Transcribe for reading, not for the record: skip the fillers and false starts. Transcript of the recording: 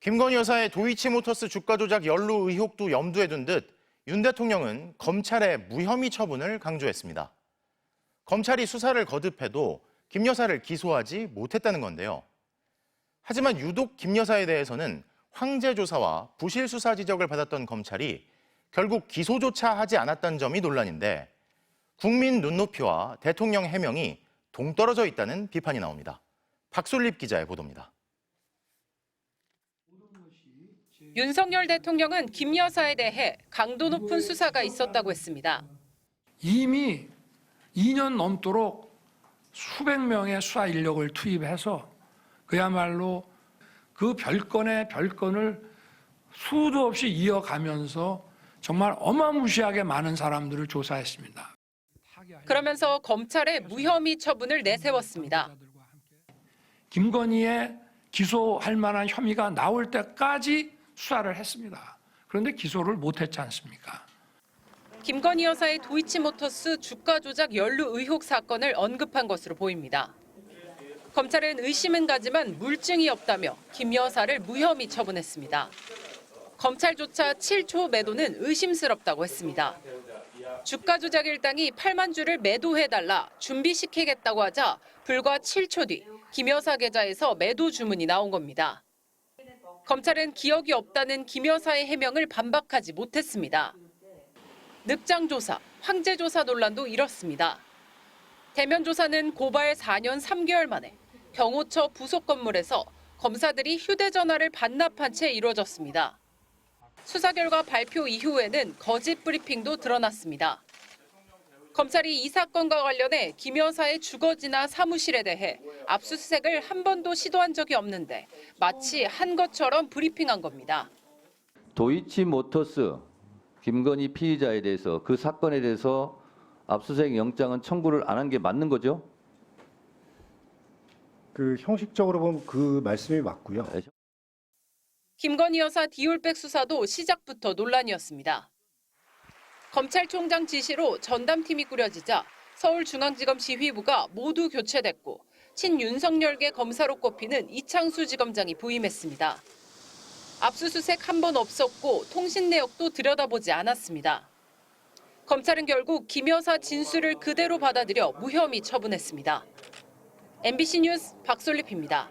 김건희 여사의 도이치모터스 주가 조작 연루 의혹도 염두에 둔 듯 윤 대통령은 검찰의 무혐의 처분을 강조했습니다. 검찰이 수사를 거듭해도 김 여사를 기소하지 못했다는 건데요. 하지만 유독 김 여사에 대해서는 황제 조사와 부실 수사 지적을 받았던 검찰이 결국 기소조차 하지 않았다는 점이 논란인데 국민 눈높이와 대통령 해명이 동떨어져 있다는 비판이 나옵니다. 박솔립 기자의 보도입니다. 윤석열 대통령은 김 여사에 대해 강도 높은 수사가 있었다고 했습니다. 이미 2년 넘도록 수백 명의 수사 인력을 투입해서 그야말로 그 별건의 별건을 수도 없이 이어가면서 정말 어마무시하게 많은 사람들을 조사했습니다. 그러면서 검찰의 무혐의 처분을 내세웠습니다. 김건희의 기소할 만한 혐의가 나올 때까지 수사를 했습니다. 그런데 기소를 못했지 않습니까? 김건희 여사의 도이치모터스 주가 조작 연루 의혹 사건을 언급한 것으로 보입니다. 검찰은 의심은 가지만 물증이 없다며 김 여사를 무혐의 처분했습니다. 검찰조차 7초 매도는 의심스럽다고 했습니다. 주가 조작 일당이 8만 주를 매도해달라 준비시키겠다고 하자 불과 7초 뒤 김 여사 계좌에서 매도 주문이 나온 겁니다. 검찰은 기억이 없다는 김 여사의 해명을 반박하지 못했습니다. 늑장 조사, 황제 조사 논란도 이렇습니다. 대면 조사는 고발 4년 3개월 만에 경호처 부속 건물에서 검사들이 휴대전화를 반납한 채 이루어졌습니다. 수사 결과 발표 이후에는 거짓 브리핑도 드러났습니다. 검찰이 이 사건과 관련해 김 여사의 주거지나 사무실에 대해 압수수색을 한 번도 시도한 적이 없는데 마치 한 것처럼 브리핑한 겁니다. 도이치모터스 김건희 피의자에 대해서 그 사건에 대해서 압수수색 영장은 청구를 안 한 게 맞는 거죠? 형식적으로 보면 그 말씀이 맞고요. 김건희 여사 디올백 수사도 시작부터 논란이었습니다. 검찰총장 지시로 전담팀이 꾸려지자 서울중앙지검 지휘부가 모두 교체됐고 친윤석열계 검사로 꼽히는 이창수 지검장이 부임했습니다. 압수수색 한 번 없었고 통신 내역도 들여다보지 않았습니다. 검찰은 결국 김 여사 진술을 그대로 받아들여 무혐의 처분했습니다. MBC 뉴스 박솔립입니다.